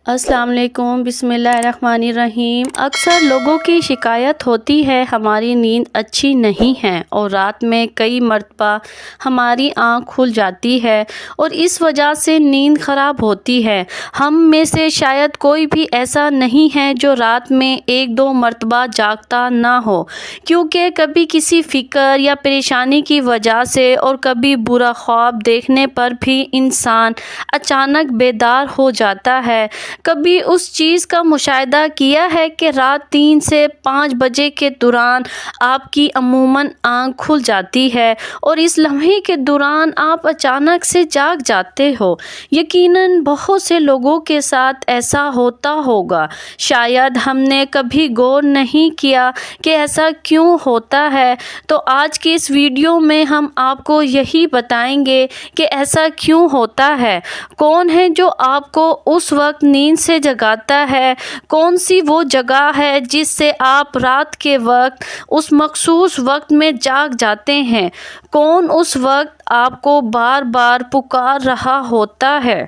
السلام علیکم، بسم اللہ الرحمن الرحیم۔ اکثر لوگوں کی شکایت ہوتی ہے ہماری نیند اچھی نہیں ہے اور رات میں کئی مرتبہ ہماری آنکھ کھل جاتی ہے اور اس وجہ سے نیند خراب ہوتی ہے۔ ہم میں سے شاید کوئی بھی ایسا نہیں ہے جو رات میں ایک دو مرتبہ جاگتا نہ ہو، کیونکہ کبھی کسی فکر یا پریشانی کی وجہ سے اور کبھی برا خواب دیکھنے پر بھی انسان اچانک بیدار ہو جاتا ہے۔ کبھی اس چیز کا مشاہدہ کیا ہے کہ رات 3 سے 5 بجے کے دوران آپ کی عموماً آنکھ کھل جاتی ہے اور اس لمحے کے دوران آپ اچانک سے جاگ جاتے ہو۔ یقیناً بہت سے لوگوں کے ساتھ ایسا ہوتا ہوگا۔ شاید ہم نے کبھی غور نہیں کیا کہ ایسا کیوں ہوتا ہے، تو آج کی اس ویڈیو میں ہم آپ کو یہی بتائیں گے کہ ایسا کیوں ہوتا ہے، کون ہے جو آپ کو اس وقت نیند سے جگاتا ہے، کون سی وہ جگہ ہے جس سے آپ رات کے وقت اس مخصوص وقت میں جاگ جاتے ہیں، کون اس وقت آپ کو بار بار پکار رہا ہوتا ہے۔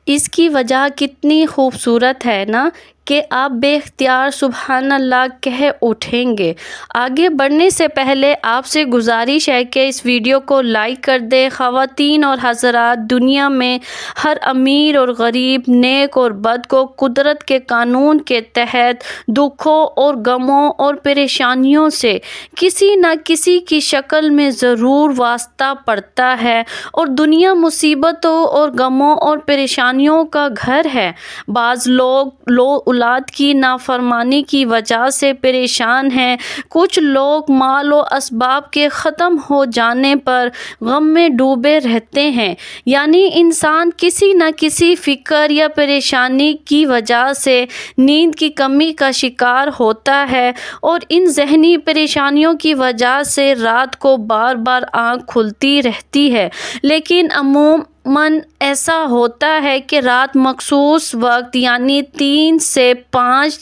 اس کی وجہ کتنی خوبصورت ہے نا کہ آپ بے اختیار سبحان اللہ کہہ اٹھیں گے۔ آگے بڑھنے سے پہلے آپ سے گزارش ہے کہ اس ویڈیو کو لائک کر دیں۔ خواتین اور حضرات، دنیا میں ہر امیر اور غریب، نیک اور بد کو قدرت کے قانون کے تحت دکھوں اور غموں اور پریشانیوں سے کسی نہ کسی کی شکل میں ضرور واسطہ پڑتا ہے، اور دنیا مصیبتوں اور غموں اور پریشانیوں کا گھر ہے۔ بعض لوگ اولاد کی نافرمانی کی وجہ سے پریشان ہیں، کچھ لوگ مال و اسباب کے ختم ہو جانے پر غم میں ڈوبے رہتے ہیں۔ یعنی انسان کسی نہ کسی فکر یا پریشانی کی وجہ سے نیند کی کمی کا شکار ہوتا ہے، اور ان ذہنی پریشانیوں کی وجہ سے رات کو بار بار آنکھ کھلتی رہتی ہے۔ لیکن عموماً ایسا ہوتا ہے کہ رات مخصوص وقت یعنی 3 سے 5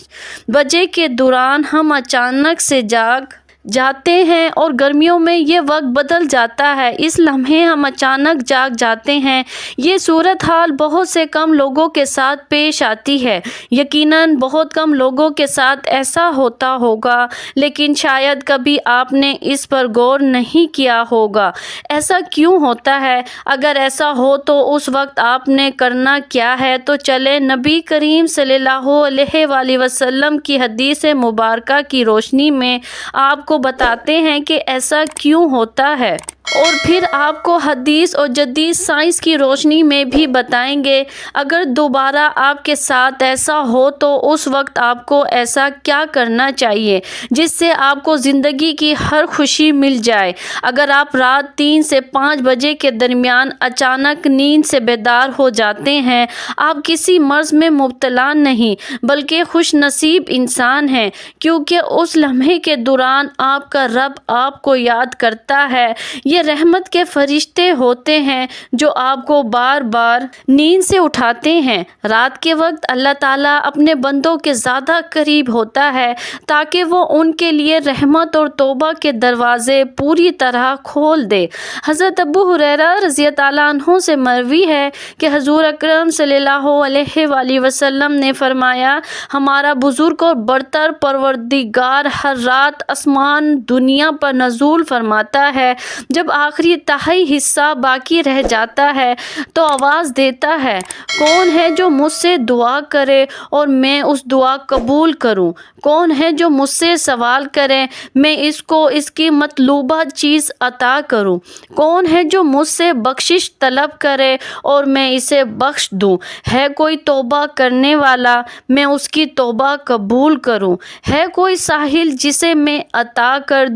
بجے کے دوران ہم اچانک سے جاگ جاتے ہیں، اور گرمیوں میں یہ وقت بدل جاتا ہے، اس لمحے ہم اچانک جاگ جاتے ہیں۔ یہ صورتحال بہت سے کم لوگوں کے ساتھ پیش آتی ہے۔ یقیناً بہت کم لوگوں کے ساتھ ایسا ہوتا ہوگا، لیکن شاید کبھی آپ نے اس پر غور نہیں کیا ہوگا۔ ایسا کیوں ہوتا ہے؟ اگر ایسا ہو تو اس وقت آپ نے کرنا کیا ہے؟ تو چلیں نبی کریم صلی اللہ علیہ وآلہ وسلم کی حدیث مبارکہ کی روشنی میں آپ کو بتاتے ہیں کہ ایسا کیوں ہوتا ہے، اور پھر آپ کو حدیث اور جدید سائنس کی روشنی میں بھی بتائیں گے۔ اگر دوبارہ آپ کے ساتھ ایسا ہو تو اس وقت آپ کو ایسا کیا کرنا چاہیے جس سے آپ کو زندگی کی ہر خوشی مل جائے۔ اگر آپ رات 3 سے 5 بجے کے درمیان اچانک نیند سے بیدار ہو جاتے ہیں، آپ کسی مرض میں مبتلا نہیں بلکہ خوش نصیب انسان ہیں، کیونکہ اس لمحے کے دوران آپ کا رب آپ کو یاد کرتا ہے۔ یہ رحمت کے فرشتے ہوتے ہیں جو آپ کو بار بار نیند سے اٹھاتے ہیں۔ رات کے وقت اللہ تعالیٰ اپنے بندوں کے زیادہ قریب ہوتا ہے تاکہ وہ ان کے لیے رحمت اور توبہ کے دروازے پوری طرح کھول دے۔ حضرت ابو ہریرہ رضی اللہ عنہ سے مروی ہے کہ حضور اکرم صلی اللہ علیہ وآلہ وسلم نے فرمایا، ہمارا بزرگ اور برتر پروردگار ہر رات آسمان دنیا پر نزول فرماتا ہے۔ جب آخری تہائی حصہ باقی رہ جاتا ہے تو آواز دیتا ہے، کون ہے جو مجھ سے دعا کرے اور میں اس دعا قبول کروں؟ کون ہے جو مجھ سے سوال کرے، میں اس کو اس کی مطلوبہ چیز عطا کروں؟ کون ہے جو مجھ سے بخشش طلب کرے اور میں اسے بخش دوں؟ ہے کوئی توبہ کرنے والا، میں اس کی توبہ قبول کروں؟ ہے کوئی سائل جسے میں عطا کر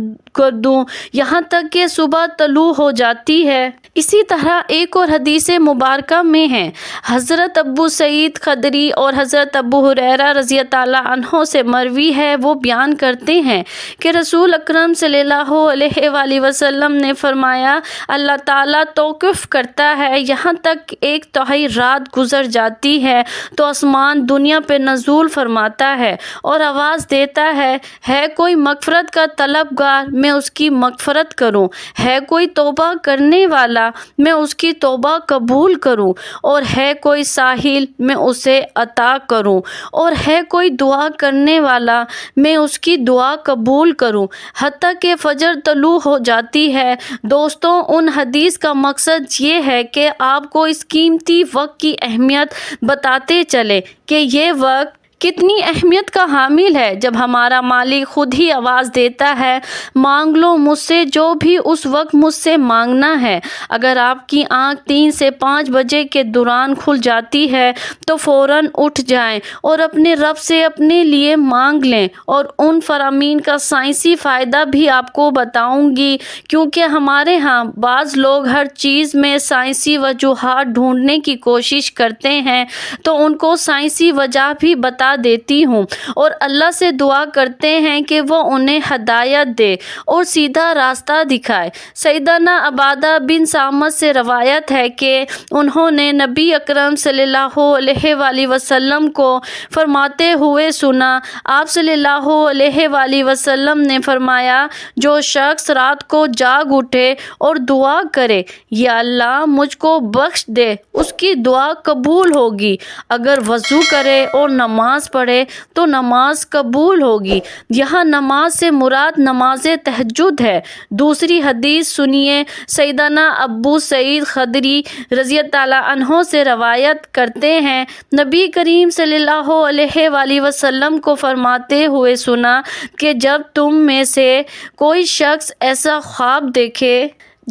دوں یہاں تک کہ صبح طلوع ہو جاتی ہے؟ اسی طرح ایک اور حدیث مبارکہ میں ہے، حضرت ابو سعید خدری اور حضرت ابو ہریرہ رضی اللہ عنہ سے مروی ہے، وہ بیان کرتے ہیں کہ رسول اکرم صلی اللہ علیہ وآلہ وسلم نے فرمایا، اللہ تعالیٰ توقف کرتا ہے یہاں تک 1/3 رات گزر جاتی ہے تو آسمان دنیا پہ نزول فرماتا ہے اور آواز دیتا ہے کوئی مغفرت کا طلبگار، میں اس کی مغفرت کروں، ہے کوئی توبہ کرنے والا میں اس کی توبہ قبول کروں، اور ہے کوئی سائل میں اسے عطا کروں، اور ہے کوئی دعا کرنے والا میں اس کی دعا قبول کروں حتیٰ کہ فجر طلوع ہو جاتی ہے۔ دوستوں، ان حدیث کا مقصد یہ ہے کہ آپ کو اس قیمتی وقت کی اہمیت بتاتے چلے کہ یہ وقت کتنی اہمیت کا حامل ہے۔ جب ہمارا مالک خود ہی آواز دیتا ہے، مانگ لو مجھ سے جو بھی اس وقت مجھ سے مانگنا ہے۔ اگر آپ کی آنکھ 3 سے 5 بجے کے دوران کھل جاتی ہے تو فوراً اٹھ جائیں اور اپنے رب سے اپنے لیے مانگ لیں، اور ان فرامین کا سائنسی فائدہ بھی آپ کو بتاؤں گی، کیونکہ ہمارے ہاں بعض لوگ ہر چیز میں سائنسی وجوہات ڈھونڈنے کی کوشش کرتے ہیں، تو ان کو سائنسی وجہ بھی بتا دیتی ہوں، اور اللہ سے دعا کرتے ہیں کہ وہ انہیں ہدایت دے اور سیدھا راستہ دکھائے۔ سیدنا عبادہ بن صامت سے روایت ہے کہ انہوں نے نبی اکرم صلی اللہ علیہ وآلہ وسلم کو فرماتے ہوئے سنا۔ آپ صلی اللہ علیہ وآلہ وسلم نے فرمایا، جو شخص رات کو جاگ اٹھے اور دعا کرے، یا اللہ مجھ کو بخش دے، اس کی دعا قبول ہوگی۔ اگر وضو کرے اور نماز پڑھے تو نماز قبول ہوگی۔ یہاں نماز سے مراد نماز تہجد ہے۔ دوسری حدیث سنیے، سیدنا ابو سعید خدری رضی اللہ عنہ سے روایت کرتے ہیں، نبی کریم صلی اللہ علیہ وآلہ وسلم کو فرماتے ہوئے سنا کہ جب تم میں سے کوئی شخص ایسا خواب دیکھے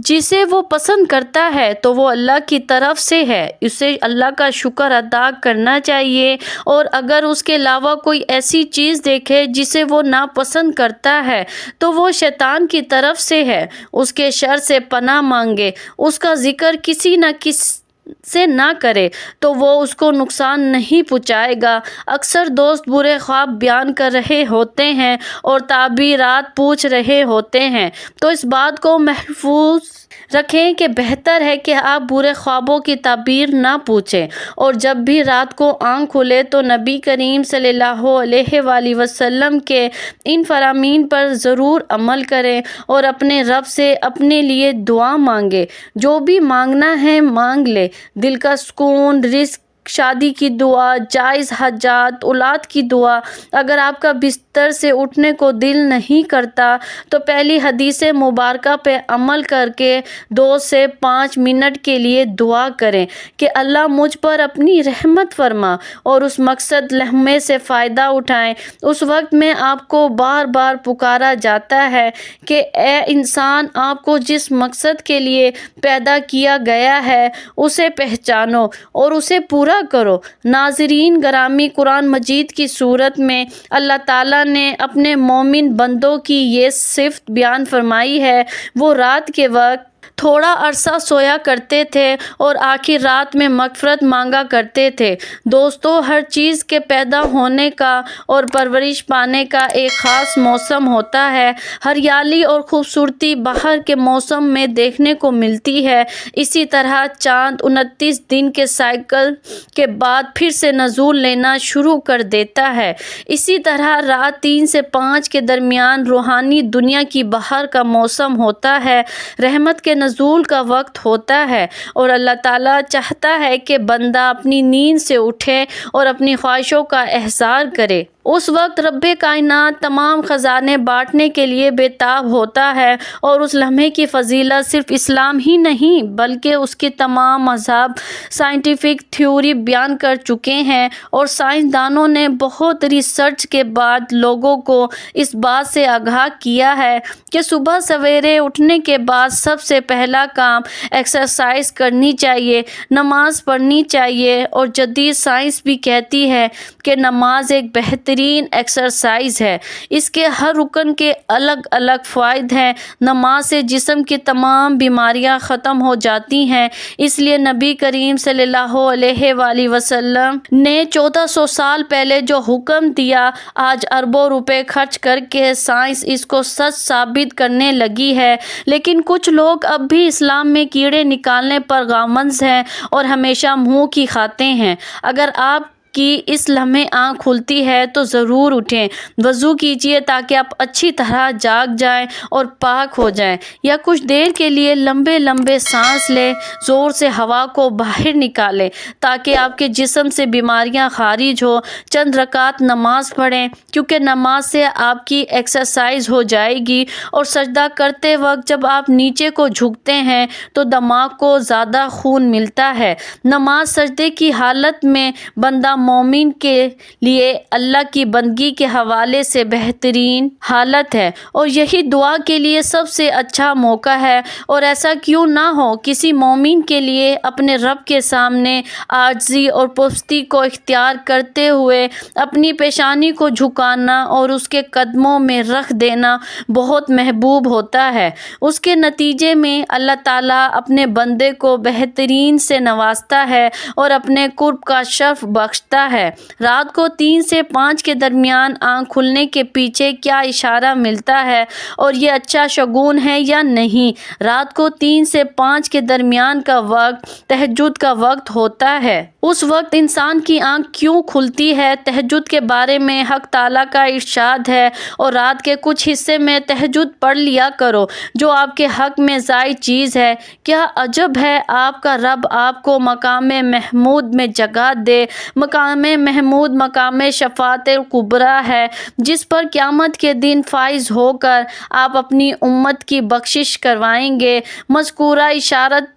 جسے وہ پسند کرتا ہے تو وہ اللہ کی طرف سے ہے، اسے اللہ کا شکر ادا کرنا چاہیے، اور اگر اس کے علاوہ کوئی ایسی چیز دیکھے جسے وہ ناپسند کرتا ہے تو وہ شیطان کی طرف سے ہے، اس کے شر سے پناہ مانگے، اس کا ذکر کسی نہ کسی سے نہ کرے تو وہ اس کو نقصان نہیں پہنچائے گا۔ اکثر دوست برے خواب بیان کر رہے ہوتے ہیں اور تعبیرات پوچھ رہے ہوتے ہیں، تو اس بات کو محفوظ رکھیں کہ بہتر ہے کہ آپ برے خوابوں کی تعبیر نہ پوچھیں، اور جب بھی رات کو آنکھ کھلے تو نبی کریم صلی اللہ علیہ وآلہ وسلم کے ان فرامین پر ضرور عمل کریں اور اپنے رب سے اپنے لیے دعا مانگیں۔ جو بھی مانگنا ہے مانگ لے، دل کا سکون، رزق، شادی کی دعا، جائز حاجات، اولاد کی دعا۔ اگر آپ کا بستر سے اٹھنے کو دل نہیں کرتا تو پہلی حدیث مبارکہ پہ عمل کر کے 2 سے 5 منٹ کے لیے دعا کریں کہ اللہ مجھ پر اپنی رحمت فرما، اور اس مقصد لمحے سے فائدہ اٹھائیں۔ اس وقت میں آپ کو بار بار پکارا جاتا ہے کہ اے انسان، آپ کو جس مقصد کے لیے پیدا کیا گیا ہے اسے پہچانو اور اسے پورا کرو۔ ناظرین گرامی، قرآن مجید کی صورت میں اللہ تعالیٰ نے اپنے مومن بندوں کی یہ صفت بیان فرمائی ہے، وہ رات کے وقت تھوڑا عرصہ سویا کرتے تھے اور آخر رات میں مغفرت مانگا کرتے تھے۔ دوستو، ہر چیز کے پیدا ہونے کا اور پرورش پانے کا ایک خاص موسم ہوتا ہے۔ ہریالی اور خوبصورتی بہار کے موسم میں دیکھنے کو ملتی ہے۔ اسی طرح چاند 29 دن کے سائیکل کے بعد پھر سے نزول لینا شروع کر دیتا ہے۔ اسی طرح رات 3 سے 5 کے درمیان روحانی دنیا کی بہار کا موسم ہوتا ہے، رحمت کے نزول کا وقت ہوتا ہے، اور اللہ تعالیٰ چاہتا ہے کہ بندہ اپنی نیند سے اٹھے اور اپنی خواہشوں کا احضار کرے۔ اس وقت رب کائنات تمام خزانے بانٹنے کے لیے بے تاب ہوتا ہے، اور اس لمحے کی فضیلت صرف اسلام ہی نہیں بلکہ اس کے تمام مذہب سائنٹیفک تھیوری بیان کر چکے ہیں، اور سائنسدانوں نے بہت ریسرچ کے بعد لوگوں کو اس بات سے آگاہ کیا ہے کہ صبح سویرے اٹھنے کے بعد سب سے پہلا کام ایکسرسائز کرنی چاہیے، نماز پڑھنی چاہیے، اور جدید سائنس بھی کہتی ہے کہ نماز ایک بہترین ایکسرسائز ہے۔ اس کے ہر رکن کے الگ الگ فوائد ہیں۔ نماز سے جسم کی تمام بیماریاں ختم ہو جاتی ہیں، اس لیے نبی کریم صلی اللہ علیہ وآلہ وسلم نے 1400 سال پہلے جو حکم دیا، آج اربوں روپے خرچ کر کے سائنس اس کو سچ ثابت کرنے لگی ہے، لیکن کچھ لوگ اب بھی اسلام میں کیڑے نکالنے پر گامزن ہیں اور ہمیشہ منہ کی کھاتے ہیں۔ اگر آپ کی اس لمحے آنکھ کھلتی ہے تو ضرور اٹھیں، وضو کیجیے تاکہ آپ اچھی طرح جاگ جائیں اور پاک ہو جائیں، یا کچھ دیر کے لیے لمبے لمبے سانس لیں، زور سے ہوا کو باہر نکالیں تاکہ آپ کے جسم سے بیماریاں خارج ہو۔ چند رکعت نماز پڑھیں کیونکہ نماز سے آپ کی ایکسرسائز ہو جائے گی، اور سجدہ کرتے وقت جب آپ نیچے کو جھکتے ہیں تو دماغ کو زیادہ خون ملتا ہے۔ نماز سجدے کی حالت میں بندہ مومن کے لیے اللہ کی بندگی کے حوالے سے بہترین حالت ہے، اور یہی دعا کے لیے سب سے اچھا موقع ہے۔ اور ایسا کیوں نہ ہو، کسی مومن کے لیے اپنے رب کے سامنے عاجزی اور پستی کو اختیار کرتے ہوئے اپنی پیشانی کو جھکانا اور اس کے قدموں میں رکھ دینا بہت محبوب ہوتا ہے۔ اس کے نتیجے میں اللہ تعالیٰ اپنے بندے کو بہترین سے نوازتا ہے اور اپنے قرب کا شرف بخشتا ہے۔ رات کو 3 سے 5 کے درمیان آنکھ کھلنے کے پیچھے کیا اشارہ ملتا ہے اور یہ اچھا شگون ہے یا نہیں؟ رات کو 3 سے 5 کے درمیان کا وقت تہجد کا وقت ہوتا ہے۔ اس وقت انسان کی آنکھ کیوں کھلتی ہے؟ تہجد کے بارے میں حق تعالیٰ کا ارشاد ہے، اور رات کے کچھ حصے میں تہجد پڑھ لیا کرو جو آپ کے حق میں زائد چیز ہے۔ کیا عجب ہے، آپ کا رب آپ کو مقام محمود میں جگہ دے۔ مقام محمود مقام شفاعت کبریٰ ہے، جس پر قیامت کے دن فائز ہو کر آپ اپنی امت کی بخشش کروائیں گے۔ مذکورہ اشارت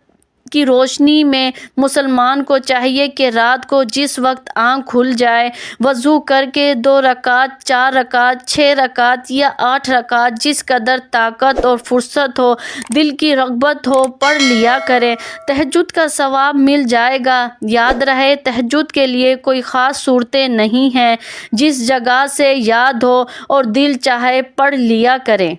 کی روشنی میں مسلمان کو چاہیے کہ رات کو جس وقت آنکھ کھل جائے، وضو کر کے 2 رکعت، 4 رکعت، 6 رکعت یا 8 رکعت، جس قدر طاقت اور فرصت ہو، دل کی رغبت ہو، پڑھ لیا کرے۔ تہجد کا ثواب مل جائے گا۔ یاد رہے، تہجد کے لیے کوئی خاص صورتیں نہیں ہیں، جس جگہ سے یاد ہو اور دل چاہے پڑھ لیا کریں۔